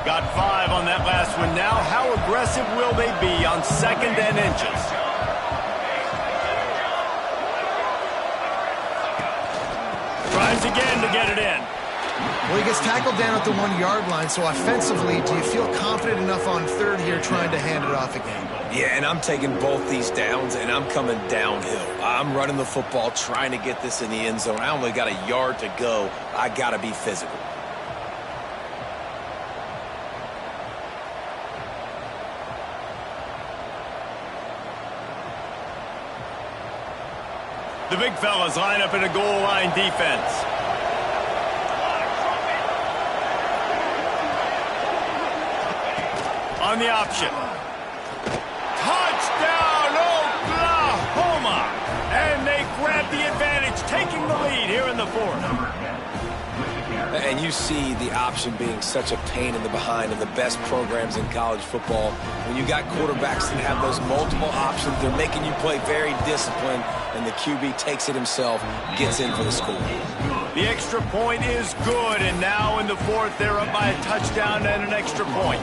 Got 5 on that last one now. How aggressive will they be on 2nd and inches? Tries again to get it in. Well, he gets tackled down at the 1-yard line, so offensively, do you feel confident enough on third here trying to hand it off again? Yeah, and I'm taking both these downs, and I'm coming downhill. I'm running the football, trying to get this in the end zone. I only got a yard to go. I got to be physical. The big fellas line up in a goal line defense. On the option. Touchdown, Oklahoma! And they grab the advantage, taking the lead here in the fourth. And you see the option being such a pain in the behind of the best programs in college football. When you got quarterbacks that have those multiple options, they're making you play very disciplined, and the QB takes it himself, gets in for the score. The extra point is good, and now in the fourth, they're up by a touchdown and an extra point.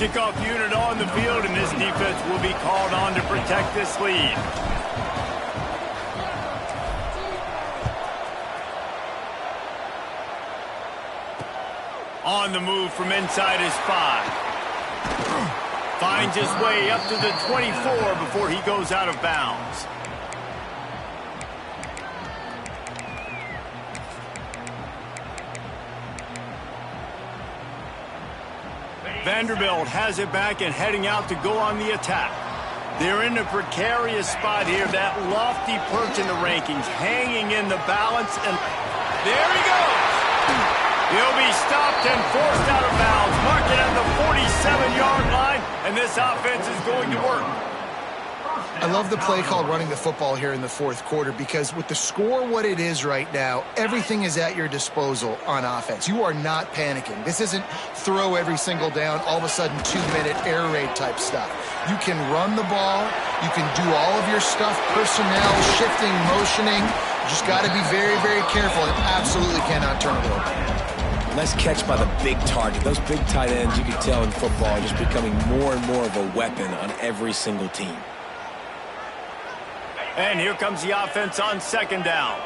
Kickoff unit on the field, and this defense will be called on to protect this lead. On the move from inside his 5. Finds his way up to the 24 before he goes out of bounds. Vanderbilt has it back and heading out to go on the attack. They're in a precarious spot here. That lofty perch in the rankings, hanging in the balance, and there he goes. He'll be stopped and forced out of bounds, marking at the 47-yard line, and this offense is going to work. I love the play call running the football here in the fourth quarter because with the score what it is right now, everything is at your disposal on offense. You are not panicking. This isn't throw every single down, all of a sudden 2-minute air raid type stuff. You can run the ball. You can do all of your stuff, personnel, shifting, motioning. You just got to be very, very careful and absolutely cannot turn it over. Nice catch by the big target. Those big tight ends, you can tell in football, are just becoming more and more of a weapon on every single team. And here comes the offense on second down.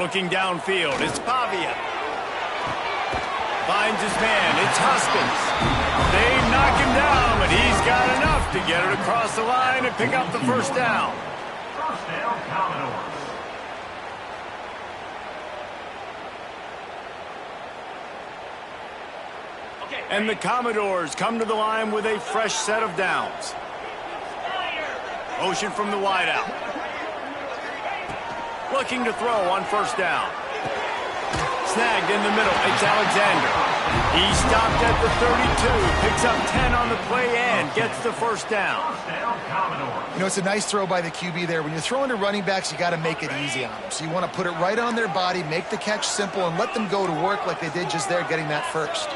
Looking downfield, it's Pavia. Finds his man, it's Hoskins. They knock him down, but he's got enough to get it across the line and pick up the first down. First down, Commodores. And the Commodores come to the line with a fresh set of downs. Motion from the wideout. Looking to throw on first down. Snagged in the middle. It's Alexander. He stopped at the 32. Picks up 10 on the play and gets the first down. You know, it's a nice throw by the QB there. When you're throwing to running backs, you got to make it easy on them. So you want to put it right on their body, make the catch simple, and let them go to work like they did just there, getting that first.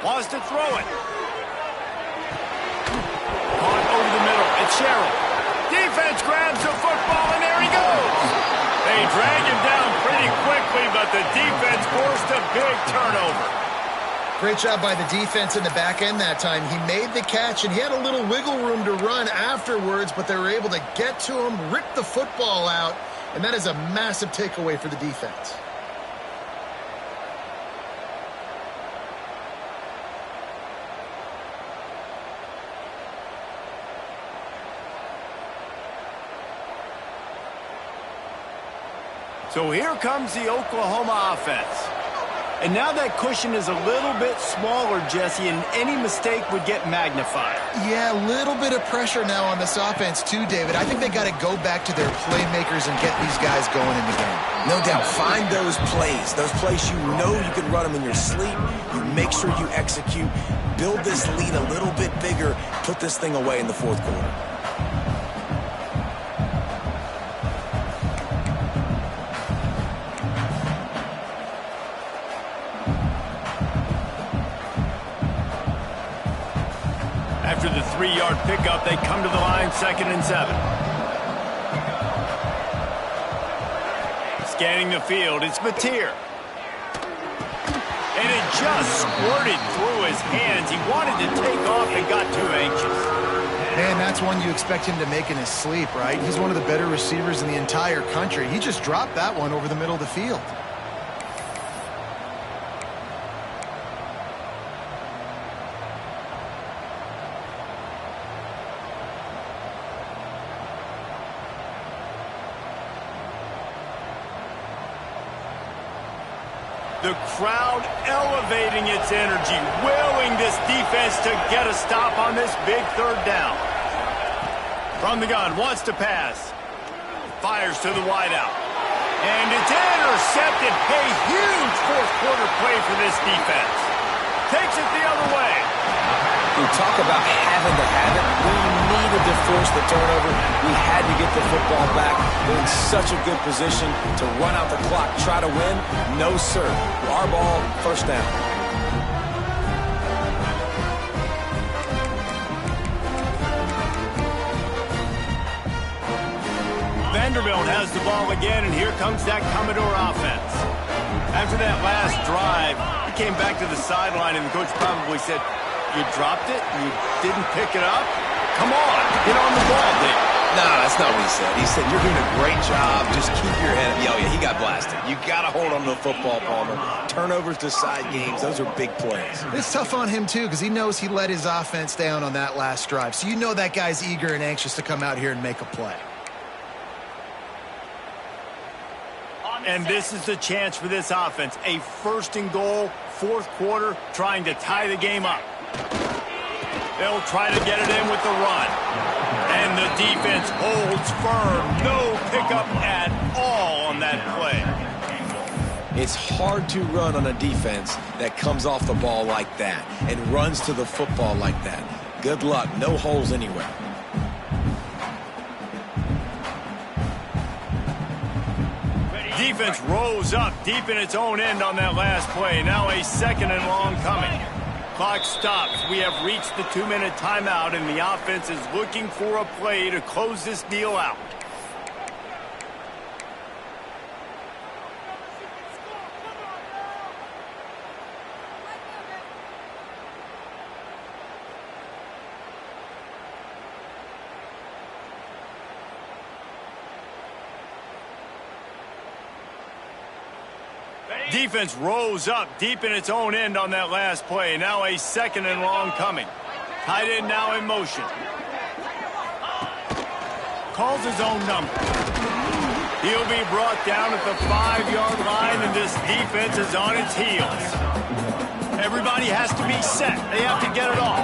Wants to throw it. Caught over the middle. It's Sherrill. Defense grabs the football, and there he goes. They drag him down pretty quickly, but the defense forced a big turnover. Great job by the defense in the back end that time. He made the catch, and he had a little wiggle room to run afterwards, but they were able to get to him, rip the football out, and that is a massive takeaway for the defense. So here comes the Oklahoma offense. And now that cushion is a little bit smaller, Jesse, and any mistake would get magnified. Yeah, a little bit of pressure now on this offense too, David. I think they got to go back to their playmakers and get these guys going in the game. No doubt. Find those plays you know you can run them in your sleep. You make sure you execute. Build this lead a little bit bigger. Put this thing away in the fourth quarter. After the 3-yard pickup, they come to the line, 2nd and 7. Scanning the field, it's Batir. And it just squirted through his hands. He wanted to take off and got too anxious. Man, that's one you expect him to make in his sleep, right? He's one of the better receivers in the entire country. He just dropped that one over the middle of the field. The crowd elevating its energy, willing this defense to get a stop on this big third down. From the gun, wants to pass. Fires to the wideout. And it's intercepted. A huge fourth quarter play for this defense. Takes it the other way. We talk about having to have it. We needed to force the turnover. We had to get the football back. We're in such a good position to run out the clock, try to win. No, sir. Our ball, first down. Vanderbilt has the ball again, and here comes that Commodore offense. After that last drive, he came back to the sideline, and the coach probably said, "You dropped it? You didn't pick it up? Come on, get on the ball, Dick." No, that's not what he said. He said, "You're doing a great job. Just keep your head up." Oh, yeah, he got blasted. You got to hold on to the football, Palmer. Turnovers decide games. Those are big plays. It's tough on him, too, because he knows he let his offense down on that last drive. So you know that guy's eager and anxious to come out here and make a play. And this is the chance for this offense. A first and goal, fourth quarter, trying to tie the game up. They'll try to get it in with the run. And the defense holds firm. No pickup at all on that play. It's hard to run on a defense that comes off the ball like that and runs to the football like that. Good luck. No holes anywhere. Defense rose up deep in its own end on that last play. Now a second and long coming. Clock stops. We have reached the 2-minute timeout, and the offense is looking for a play to close this deal out. Defense rose up deep in its own end on that last play. Now a second and long coming. Tight end now in motion. Calls his own number. He'll be brought down at the 5-yard line, and this defense is on its heels. Everybody has to be set. They have to get it off.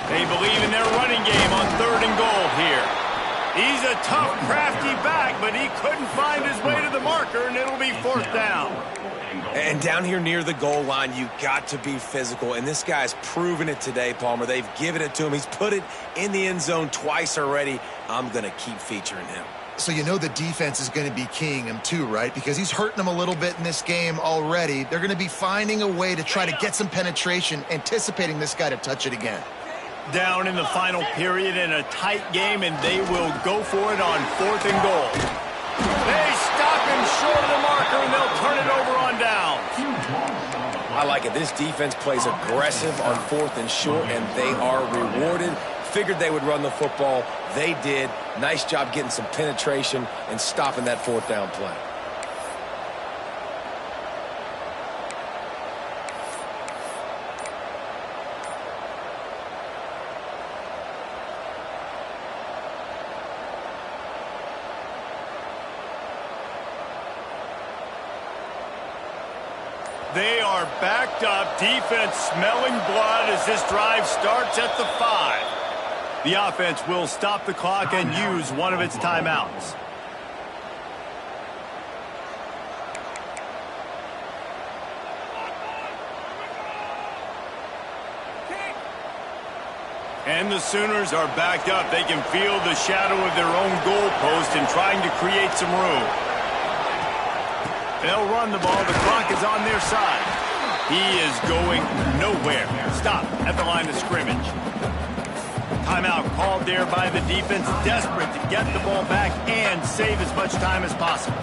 They believe in their running game on third and goal here. He's a tough, crafty back, but he couldn't find his way to the marker, and it'll be fourth down. And down here near the goal line, you got to be physical, and this guy's proven it today, Palmer. They've given it to him. He's put it in the end zone twice already. I'm going to keep featuring him. So you know the defense is going to be keying him too, right? Because he's hurting them a little bit in this game already. They're going to be finding a way to try to get some penetration, anticipating this guy to touch it again. Down in the final period in a tight game, and they will go for it on fourth and goal. They stop him short of the marker, and they'll turn it over on down. I like it. This defense plays aggressive on fourth and short, and they are rewarded. Figured they would run the football. They did. Nice job getting some penetration and stopping that fourth down play. They are backed up. Defense smelling blood as this drive starts at the 5. The offense will stop the clock and use one of its timeouts. And the Sooners are backed up. They can feel the shadow of their own goalpost and trying to create some room. They'll run the ball. The clock is on their side. He is going nowhere. Stop at the line of scrimmage. timeout called there by the defense, desperate to get the ball back and save as much time as possible.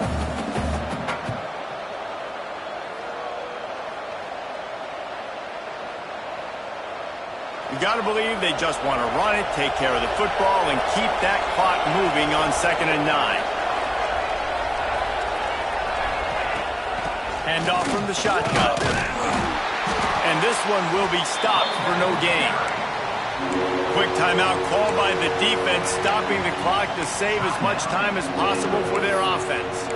You got to believe they just want to run it, take care of the football, and keep that clock moving on 2nd and 9. Hand off from the shotgun. And this one will be stopped for no gain. Quick timeout called by the defense, stopping the clock to save as much time as possible for their offense.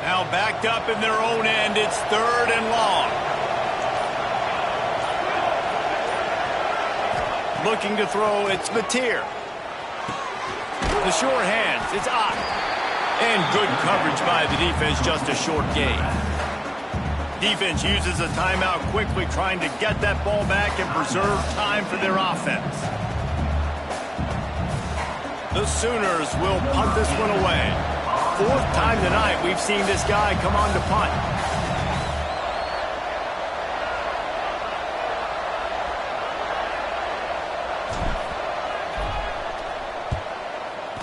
Now backed up in their own end, it's 3rd and long. Looking to throw, it's Mateer. The short hands, it's Ott. And good coverage by the defense, just a short gain. Defense uses a timeout quickly, trying to get that ball back and preserve time for their offense. The Sooners will punt this one away. 4th time tonight we've seen this guy come on to punt.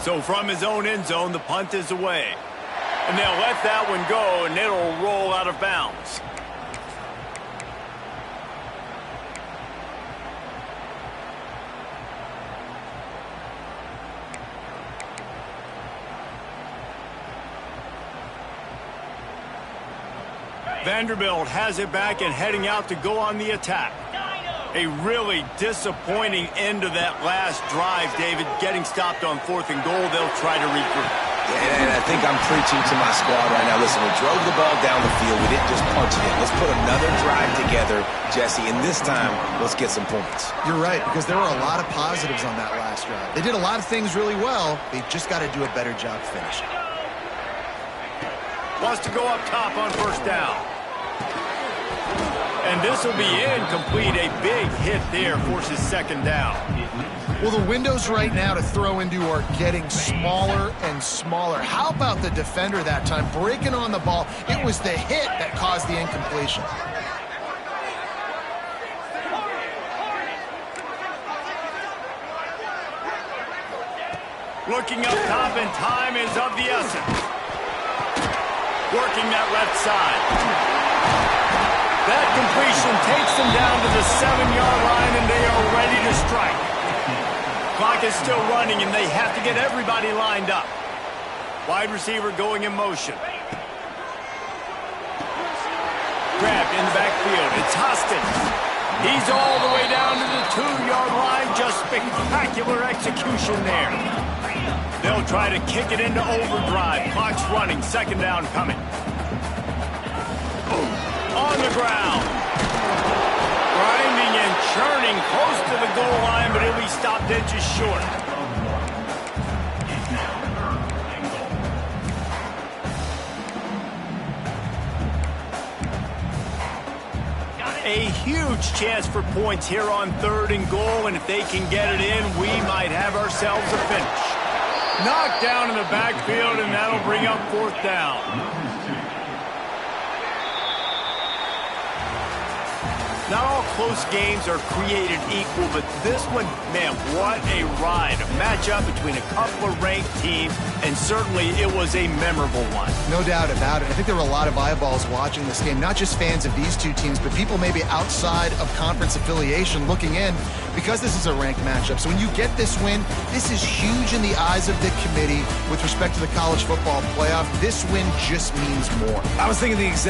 So from his own end zone, the punt is away. And they'll let that one go, and it'll roll out of bounds. Vanderbilt has it back and heading out to go on the attack. A really disappointing end to that last drive, David. Getting stopped on 4th and goal, they'll try to regroup. Yeah, and I think I'm preaching to my squad right now. Listen, we drove the ball down the field. We didn't just punch it in. Let's put another drive together, Jesse, and this time, let's get some points. You're right, because there were a lot of positives on that last drive. They did a lot of things really well. They just got to do a better job finishing. Wants to go up top on 1st down. And this will be incomplete. A big hit there forces 2nd down. Well, the windows right now to throw into are getting smaller and smaller. How about the defender that time breaking on the ball? It was the hit that caused the incompletion. Looking up top, and time is of the essence. Working that left side. That completion takes them down to the 7-yard line, and they are ready to strike. Clock is still running, and they have to get everybody lined up. Wide receiver going in motion. Grabbed in the backfield. It's Hoskins. He's all the way down to the 2-yard line. Just spectacular execution there. They'll try to kick it into overdrive. Clock's running. 2nd down coming. On the ground. Grinding and churning close to the goal line, but he'll be stopped inches short. A huge chance for points here on 3rd and goal, and if they can get it in, we might have ourselves a finish. Knocked down in the backfield, and that'll bring up 4th down. Not all close games are created equal, but this one, man, what a ride. A matchup between a couple of ranked teams, and certainly it was a memorable one. No doubt about it. I think there were a lot of eyeballs watching this game, not just fans of these two teams, but people maybe outside of conference affiliation looking in, because this is a ranked matchup. So when you get this win, this is huge in the eyes of the committee with respect to the college football playoff. This win just means more. I was thinking the exact